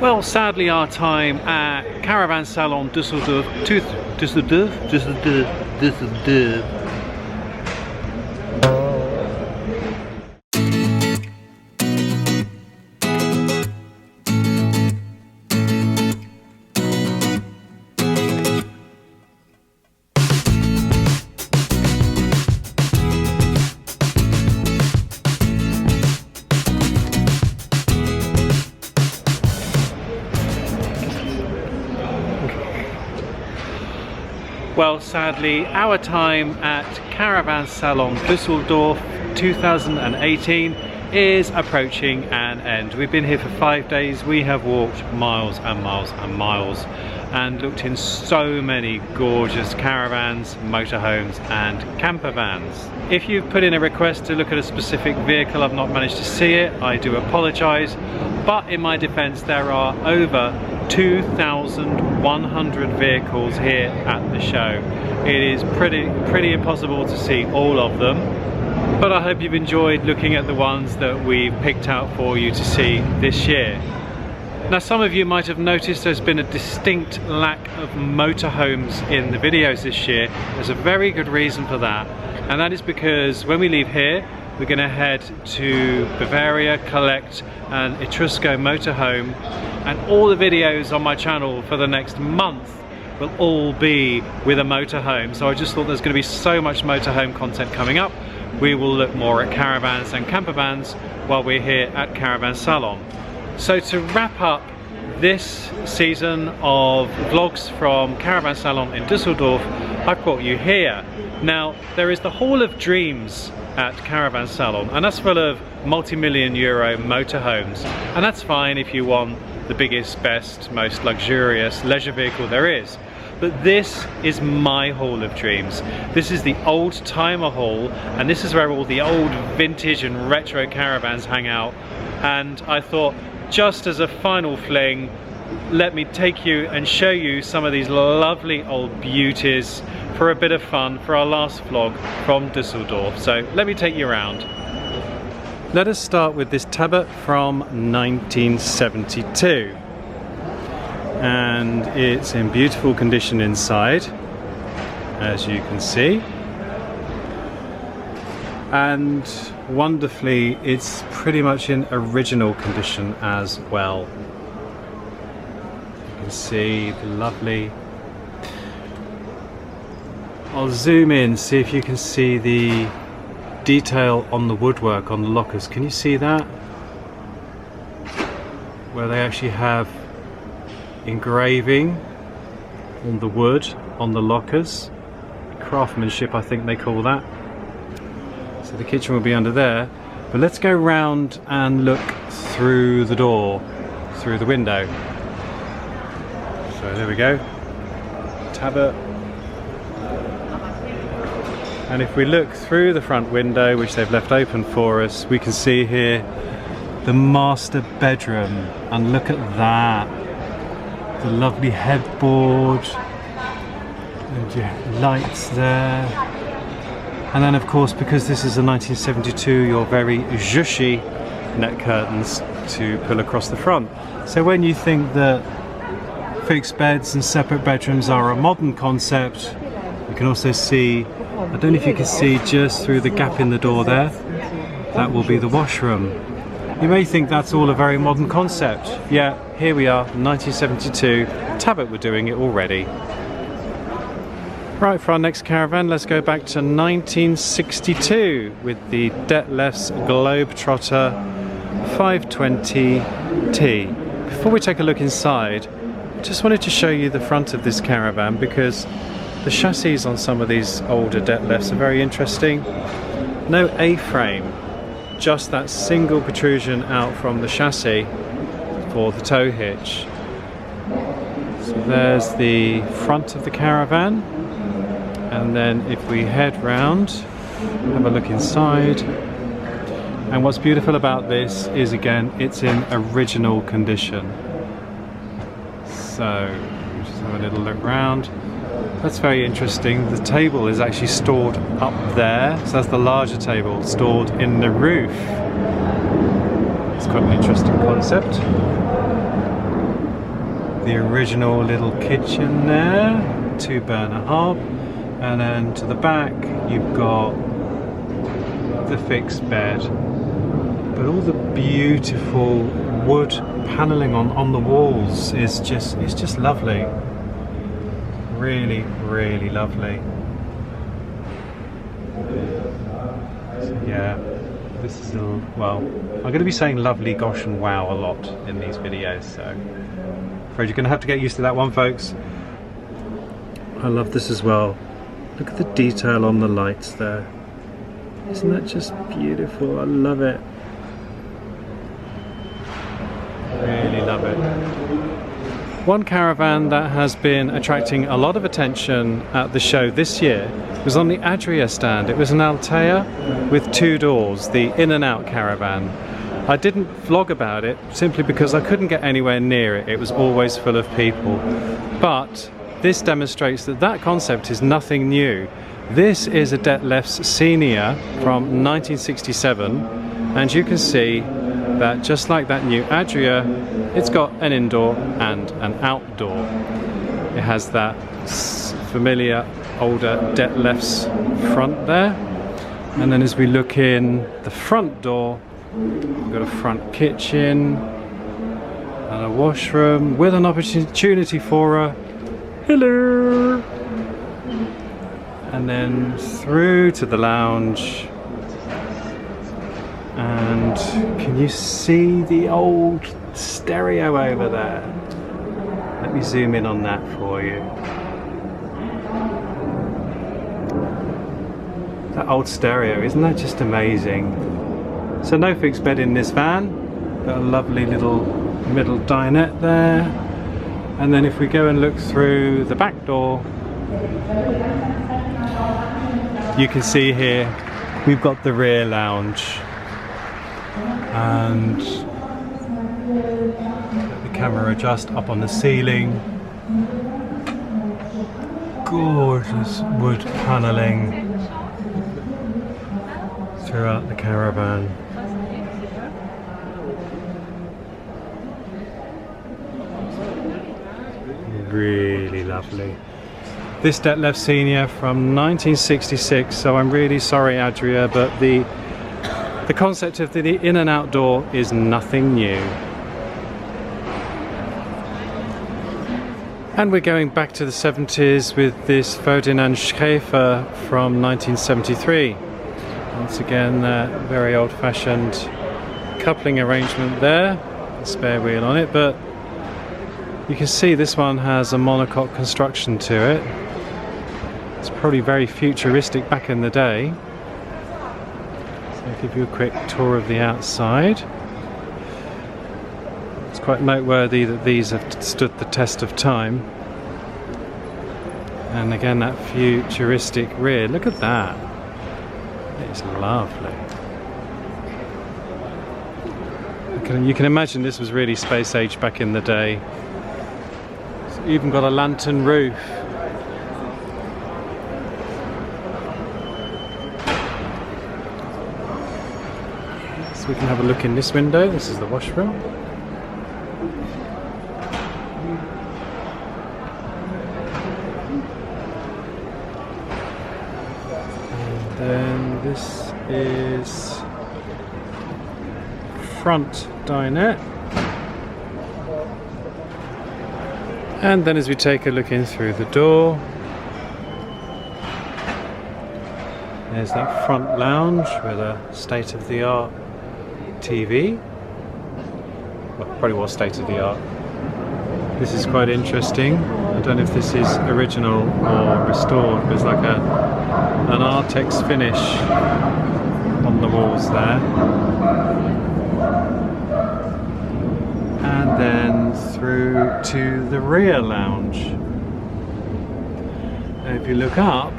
Well, sadly our time at Caravan Salon Düsseldorf, Well, sadly, our time at Caravan Salon Düsseldorf 2018 is approaching an end. We've been here for 5 days. We have walked miles and miles and miles and looked in so many gorgeous caravans, motorhomes and camper vans. If you've put in a request to look at a specific vehicle, I've not managed to see it, I do apologise, but in my defence there are over 2,100 vehicles here at the show. It is pretty impossible to see all of them, but I hope you've enjoyed looking at the ones that we've picked out for you to see this year. Now, some of you might have noticed there's been a distinct lack of motorhomes in the videos this year. There's a very good reason for that, and that is because when we leave here, we're going to head to Bavaria, collect an Etrusco motorhome, and all the videos on my channel for the next month will all be with a motorhome. So I just thought there's going to be so much motorhome content coming up. We will look more at caravans and camper vans while we're here at Caravan Salon. So to wrap up this season of vlogs from Caravan Salon in Düsseldorf, I've brought you here. Now, there is the Hall of Dreams at Caravan Salon, and that's full of multi-million euro motorhomes, and that's fine if you want the biggest, best, most luxurious leisure vehicle there is. But this is my Hall of Dreams. This is the Old Timer Hall, and this is where all the old vintage and retro caravans hang out. And I thought, just as a final fling, let me take you and show you some of these lovely old beauties for a bit of fun for our last vlog from Düsseldorf. So let me take you around. Let us start with this Tabbert from 1972. And it's in beautiful condition inside, as you can see. And wonderfully, it's pretty much in original condition as well. You can see the lovely... I'll zoom in, see if you can see the detail on the woodwork on the lockers. Can you see that? Where they actually have engraving on the wood on the lockers. Craftsmanship, I think they call that. So the kitchen will be under there, but let's go round and look through the door, through the window. So there we go, Tabbert. And if we look through the front window, which they've left open for us, we can see here the master bedroom, and look at that, the lovely headboard and your lights there. And then of course, because this is a 1972, your very zhushy net curtains to pull across the front. So when you think that fixed beds and separate bedrooms are a modern concept, you can also see, I don't know if you can see just through the gap in the door there, that will be the washroom. You may think that's all a very modern concept. Yeah, here we are, 1972, Tabbert were doing it already. Right, for our next caravan, let's go back to 1962 with the Dethleffs Globetrotter 520T. Before we take a look inside, I just wanted to show you the front of this caravan, because the chassis on some of these older Dethleffs are very interesting. No A-frame, just that single protrusion out from the chassis for the tow hitch. So there's the front of the caravan. And then if we head round, have a look inside, and what's beautiful about this is, again, it's in original condition. So just have a little look round. That's very interesting. The table is actually stored up there, so that's the larger table stored in the roof. It's quite an interesting concept. the original little kitchen there, 2-burner hob, and then to the back you've got the fixed bed. But all the beautiful wood paneling on the walls is just lovely. Really, really lovely. So yeah, this is well, I'm going to be saying lovely, gosh and wow a lot in these videos, so I'm afraid you're going to have to get used to that one, folks. I love this as well. Look at the detail on the lights there. Isn't that just beautiful? I love it. Really love it. One caravan that has been attracting a lot of attention at the show this year was on the Adria stand. It was an Altea with 2 doors, the in and out caravan. I didn't vlog about it simply because I couldn't get anywhere near it. It was always full of people. But this demonstrates that that concept is nothing new. This is a Dethleffs Senior from 1967, and you can see that just like that new Adria, it's got an indoor and an outdoor. It has that familiar older Dethleffs front there, and then as we look in the front door, we've got a front kitchen and a washroom with an opportunity for a hello, and then through to the lounge. And can you see the old stereo over there? Let me zoom in on that for you. That old stereo, isn't that just amazing? So no fixed bed in this van. Got a lovely little middle dinette there. And then if we go and look through the back door, you can see here we've got the rear lounge. And let the camera adjust up on the ceiling. Gorgeous wood paneling throughout the caravan. Really lovely. This Dethleffs Senior from 1966, so I'm really sorry Adria, but the concept of the in and out door is nothing new. And we're going back to the 70s with this Bodin and Schaefer from 1973. Once again, that very old-fashioned coupling arrangement there, a spare wheel on it, but you can see this one has a monocoque construction to it. It's probably very futuristic back in the day. I'll give you a quick tour of the outside. It's quite noteworthy that these have stood the test of time. And again, that futuristic rear, look at that. It's lovely. You can imagine this was really space age back in the day. It's even got a lantern roof. We can have a look in this window. This is the washroom. And then this is front dinette. And then as we take a look in through the door, there's that front lounge with a state-of-the-art TV. Well, probably was state of the art. This is quite interesting. I don't know if this is original or restored. There's like an Artex finish on the walls there. And then through to the rear lounge. And if you look up,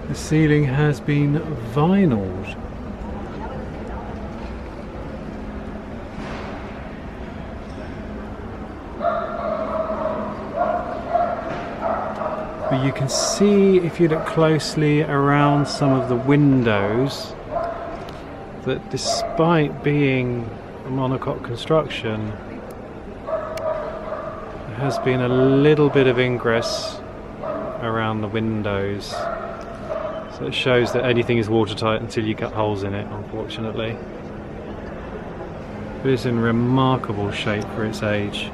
the ceiling has been vinyled. But you can see, if you look closely around some of the windows, that despite being a monocoque construction, has been a little bit of ingress around the windows, so it shows that anything is watertight until you cut holes in it, unfortunately. But it's in remarkable shape for its age.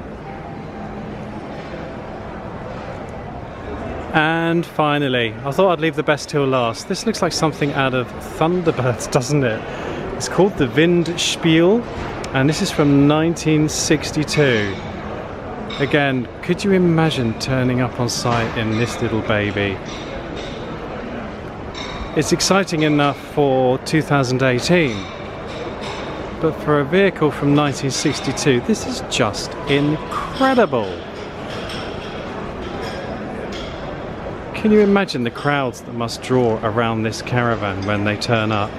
And finally, I thought I'd leave the best till last. This looks like something out of Thunderbirds, doesn't it? It's called the WindSpiel, and this is from 1962. Again, could you imagine turning up on site in this little baby? It's exciting enough for 2018, but for a vehicle from 1962, this is just incredible. Can you imagine the crowds that must draw around this caravan when they turn up?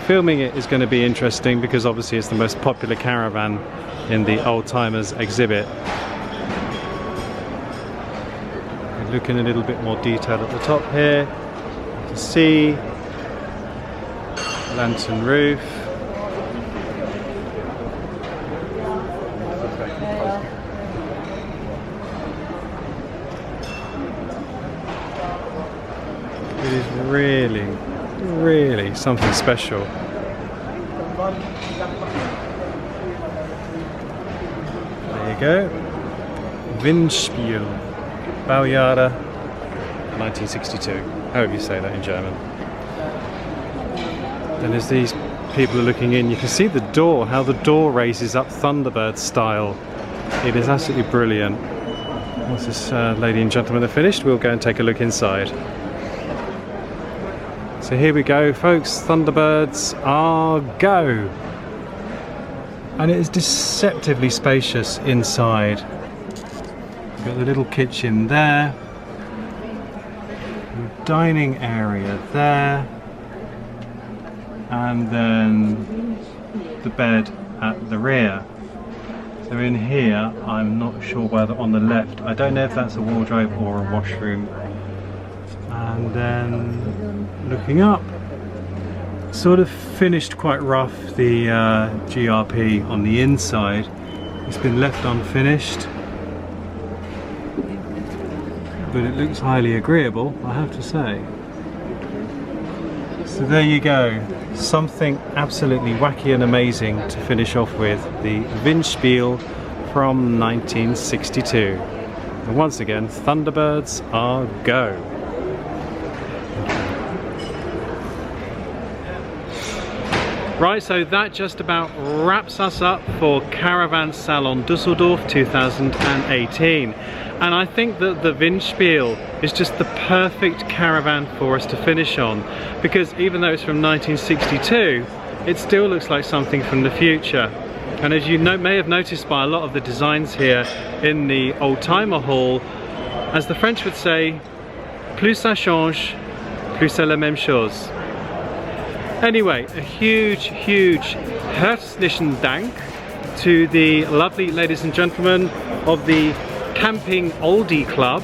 Filming it is going to be interesting because obviously it's the most popular caravan in the Old Timers exhibit. We're looking a little bit more detail at the top here. You can see lantern roof. It is really something special. There you go. WindSpiel, Baujahre, 1962. However you say that in German. And as these people are looking in, you can see the door, how the door raises up Thunderbird style. It is absolutely brilliant. Once this lady and gentleman are finished, we'll go and take a look inside. So here we go, folks, Thunderbirds are go! And it is deceptively spacious inside. You've got the little kitchen there, the dining area there, and then the bed at the rear. So in here, I'm not sure whether on the left, I don't know if that's a wardrobe or a washroom. And then looking up, sort of finished quite rough, the GRP on the inside. It's been left unfinished, but it looks highly agreeable, I have to say. So there you go, something absolutely wacky and amazing to finish off with, the WindSpiel from 1962. And once again, Thunderbirds are go! Right, so that just about wraps us up for Caravan Salon Düsseldorf 2018. And I think that the WindSpiel is just the perfect caravan for us to finish on, because even though it's from 1962, it still looks like something from the future. And as you may have noticed by a lot of the designs here in the Old Timer Hall, as the French would say, plus ça change, plus c'est la même chose. Anyway, a huge herzlichen Dank to the lovely ladies and gentlemen of the Camping Oldie Club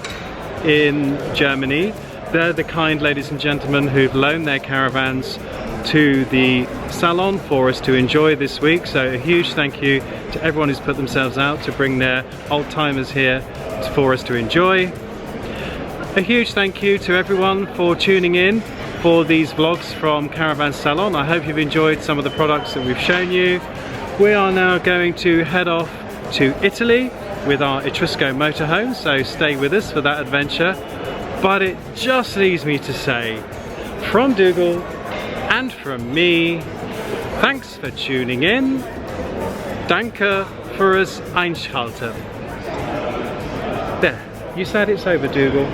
in Germany. They're the kind ladies and gentlemen who've loaned their caravans to the salon for us to enjoy this week. So a huge thank you to everyone who's put themselves out to bring their old timers here for us to enjoy. A huge thank you to everyone for tuning in for these vlogs from Caravan Salon. I hope you've enjoyed some of the products that we've shown you. We are now going to head off to Italy with our Etrusco motorhome, so stay with us for that adventure. But it just leaves me to say, from Dougal and from me, thanks for tuning in. Danke fürs Einschalten. There, you said it's over, Dougal.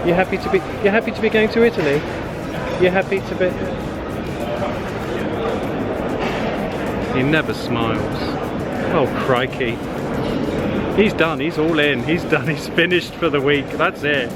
You're happy to be going to Italy? You're happy to be? He never smiles. Oh crikey. He's done, he's all in, he's done, he's finished for the week, that's it.